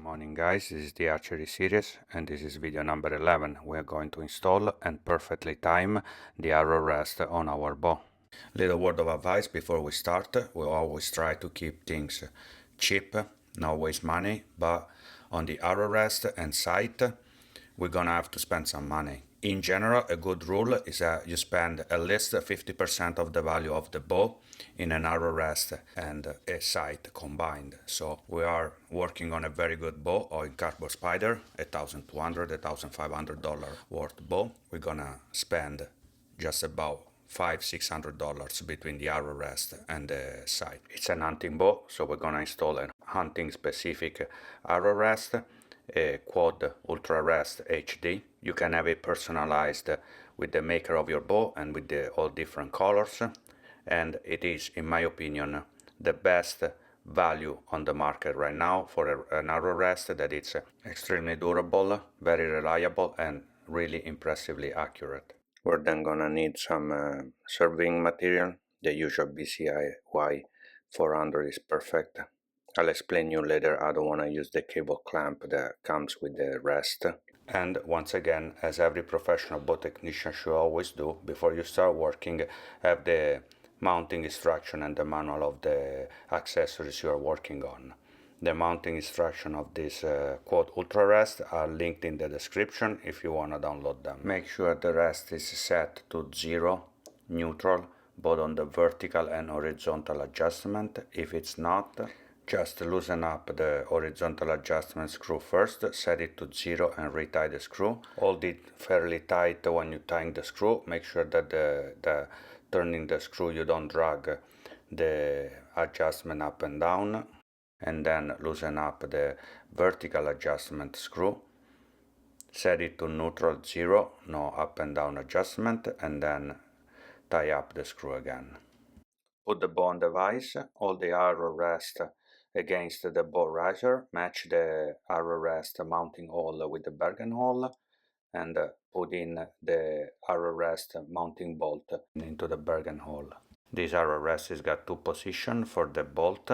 Morning guys, this is the Archery series and this is video number 11. We are going to install and perfectly time the arrow rest on our bow. Little word of advice before we start: we always try to keep things cheap, not waste money, but on the arrow rest and sight we're gonna have to spend some money. In general, a good rule is that you spend at least 50% of the value of the bow in an arrow rest and a sight combined. So we are working on a very good bow, or in Cardboard Spider, $1,200, $1,500 worth bow. We're gonna spend just about $500-600 between the arrow rest and the sight. It's an hunting bow, so we're gonna install a hunting specific arrow rest, a quad Ultrarest HD. You can have it personalized with the maker of your bow and with all different colors, and it is, in my opinion, the best value on the market right now for an arrow rest that it's extremely durable, very reliable, and really impressively accurate. We're then gonna need some serving material. The usual BCI Y400 is perfect. I'll explain you later. I don't want to use the cable clamp that comes with the rest. And once again, as every professional bow technician should always do, before you start working, have the mounting instruction and the manual of the accessories you are working on. The mounting instruction of this quad Ultrarest are linked in the description if you want to download them. Make sure the rest is set to 0, neutral, both on the vertical and horizontal adjustment. If it's not, just loosen up the horizontal adjustment screw first, set it to 0 and retie the screw. Hold it fairly tight when you tying the screw. Make sure that turning the screw you don't drag the adjustment up and down. And then loosen up the vertical adjustment screw. Set it to neutral 0, no up and down adjustment, and then tie up the screw again. Put the bow on the vise, hold the arrow rest against the bow riser, match the arrow rest mounting hole with the Bergen hole, and put in the arrow rest mounting bolt into the Bergen hole. This arrow rest has got two positions for the bolt.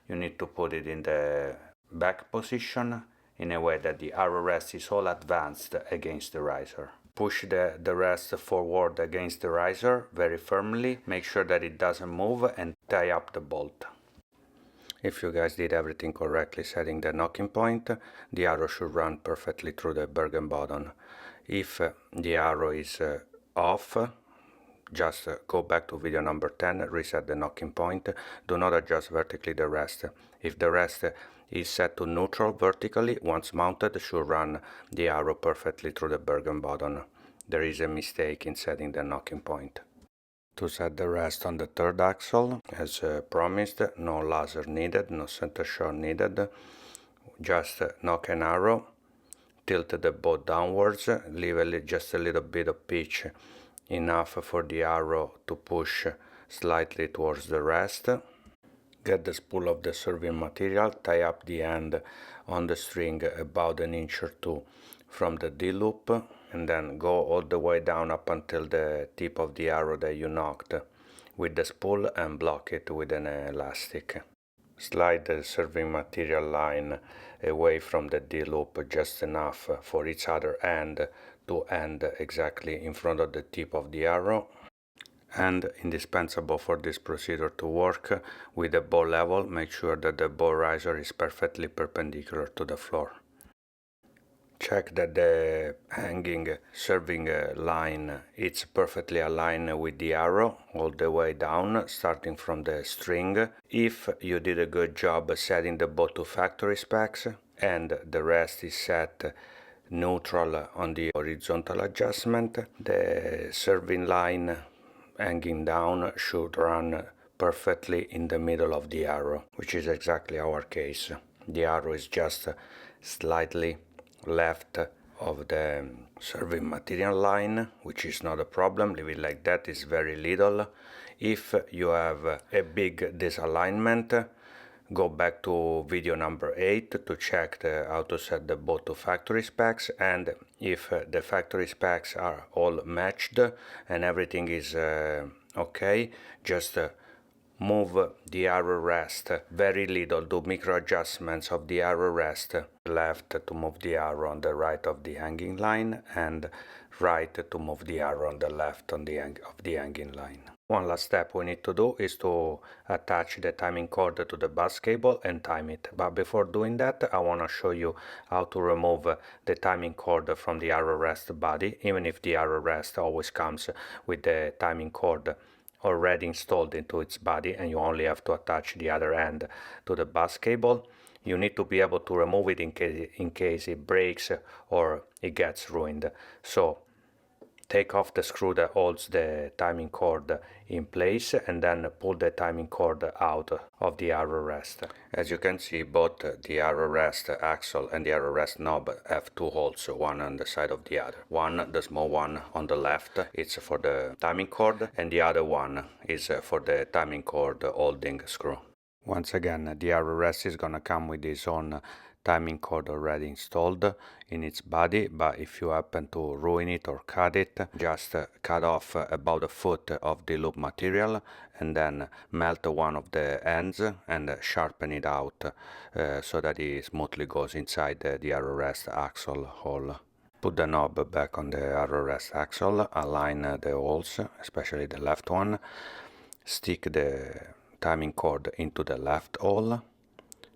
You need to put it in the back position in a way that the arrow rest is all advanced against the riser. Push the rest forward against the riser very firmly. Make sure that it doesn't move and tie up the bolt. If you guys did everything correctly setting the knocking point, the arrow should run perfectly through the Bergen button. If the arrow is off, just go back to video number 10, reset the knocking point. Do not adjust vertically the rest. If the rest is set to neutral vertically, once mounted, should run the arrow perfectly through the Bergen button. There is a mistake in setting the knocking point. To set the rest on the third axle, as promised, no laser needed, no center shot needed. Just knock an arrow, tilt the bow downwards, leave just a little bit of pitch, enough for the arrow to push slightly towards the rest. Get the spool of the serving material, tie up the end on the string about an inch or two from the D-loop, and then go all the way down up until the tip of the arrow that you knocked with the spool and block it with an elastic. Slide the serving material line away from the D-loop just enough for its other end to end exactly in front of the tip of the arrow. And indispensable for this procedure to work with the bow level, make sure that the bow riser is perfectly perpendicular to the floor. Check that the hanging serving line is perfectly aligned with the arrow all the way down, starting from the string. If you did a good job setting the bow to factory specs and the rest is set neutral on the horizontal adjustment, the serving line hanging down should run perfectly in the middle of the arrow, which is exactly our case. The arrow is just slightly left of the serving material line, which is not a problem. Leave it like that, is very little. If you have a big disalignment, go back to video number 8 to check how to set the bow to factory specs, and if the factory specs are all matched and everything is okay, just move the arrow rest very little, do micro adjustments of the arrow rest, left to move the arrow on the right of the hanging line and right to move the arrow on the left of the hanging line. One last step we need to do is to attach the timing cord to the bus cable and time it. But before doing that, I want to show you how to remove the timing cord from the arrow rest body, even if the arrow rest always comes with the timing cord already installed into its body and you only have to attach the other end to the bus cable. You need to be able to remove it in case it breaks or it gets ruined. So take off the screw that holds the timing cord in place and then pull the timing cord out of the arrow rest. As you can see, both the arrow rest axle and the arrow rest knob have two holes, one on the side of the other. One, the small one on the left, it's for the timing cord, and the other one is for the timing cord holding screw. Once again, the arrow rest is gonna come with its own timing cord already installed in its body, but if you happen to ruin it or cut it, just cut off about a foot of the loop material and then melt one of the ends and sharpen it out so that it smoothly goes inside the arrow rest axle hole. Put the knob back on the arrow rest axle, align the holes, especially the left one, stick the timing cord into the left hole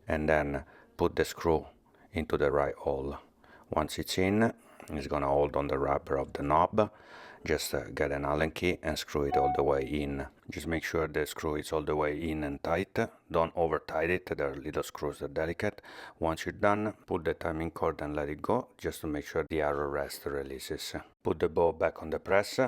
and then put the screw into the right hole. Once it's in, it's gonna hold on the rubber of the knob. Just get an Allen key and screw it all the way in. Just make sure the screw is all the way in and tight. Don't over tight it, there are little screws that are delicate. Once you're done, pull the timing cord and let it go, just to make sure the arrow rest releases. Put the bow back on the press,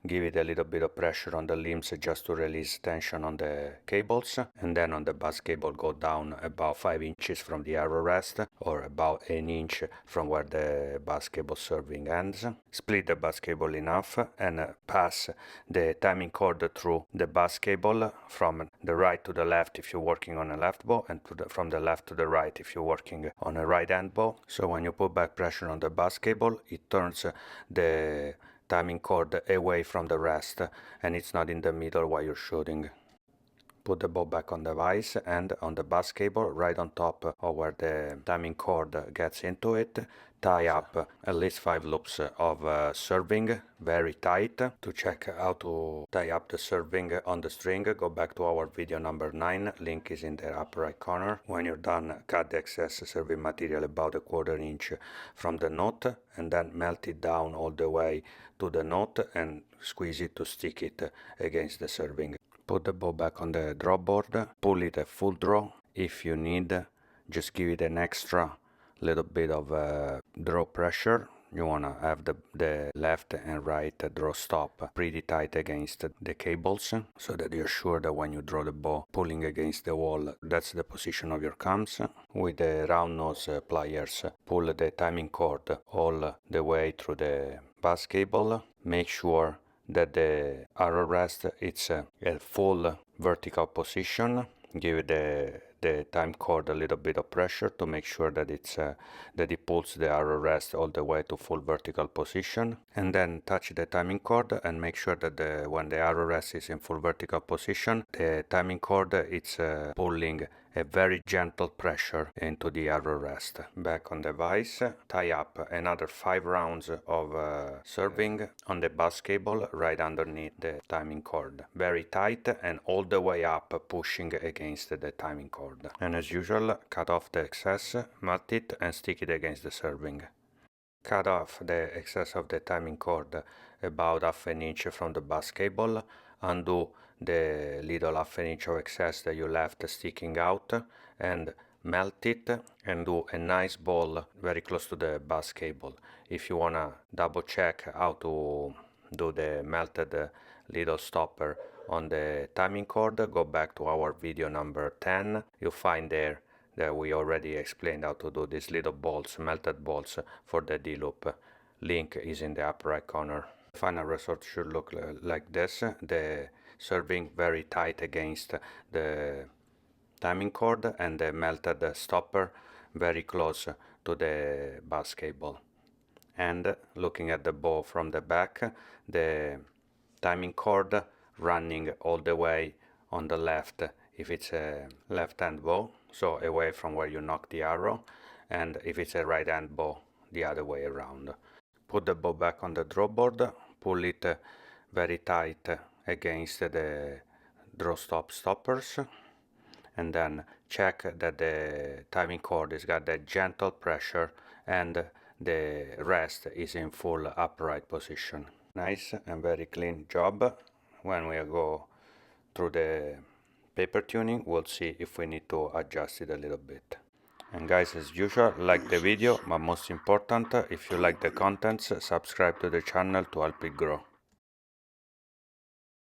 give it a little bit of pressure on the limbs just to release tension on the cables, and then on the bus cable go down about 5 inches from the arrow rest, or about an inch from where the bus cable serving ends. Split the bus cable in half and pass the timing cord through the bus cable from the right to the left if you're working on a left bow, and from the left to the right if you're working on a right hand bow. So when you put back pressure on the bus cable, it turns the timing cord away from the rest and it's not in the middle while you're shooting. Put the bow back on the vise and on the bus cable right on top of where the timing cord gets into it. Tie up at least 5 loops of serving very tight. To check how to tie up the serving on the string, go back to our video number 9, link is in the upper right corner. When you're done, cut the excess serving material about 1/4 inch from the knot and then melt it down all the way to the knot and squeeze it to stick it against the serving. Put the bow back on the draw board, pull it a full draw. If you need, just give it an extra little bit of draw pressure. You want to have the left and right draw stop pretty tight against the cables so that you're sure that when you draw the bow pulling against the wall, that's the position of your cams. With the round nose pliers, pull the timing cord all the way through the bus cable. Make sure that the arrow rest it's a full vertical position. Give the time cord a little bit of pressure to make sure that it pulls the arrow rest all the way to full vertical position, and then touch the timing cord and make sure that when the arrow rest is in full vertical position, the timing cord it's pulling a very gentle pressure into the arrow rest. Back on the vise, tie up another 5 rounds of serving on the bus cable right underneath the timing cord. Very tight and all the way up, pushing against the timing cord. And as usual, cut off the excess, melt it and stick it against the serving. Cut off the excess of the timing cord about 1/2 inch from the bus cable. Undo the little 1/2 inch of excess that you left sticking out and melt it and do a nice ball very close to the bus cable. If you wanna double check how to do the melted little stopper on the timing cord, go back to our video number 10. You'll find there that we already explained how to do these little balls, melted balls for the D-loop. Link is in the upper right corner. The final result should look like this. The serving very tight against the timing cord and the melted stopper very close to the bus cable. And looking at the bow from the back, the timing cord running all the way on the left if it's a left-hand bow, so away from where you knock the arrow, and if it's a right-hand bow, the other way around. Put the bow back on the draw board, pull it very tight against the draw stop stoppers, and then check that the timing cord has got that gentle pressure and the rest is in full upright position. Nice and very clean job. When we go through the paper tuning, we'll see if we need to adjust it a little bit. And guys, as usual, like the video, but most important, if you like the contents, subscribe to the channel to help it grow.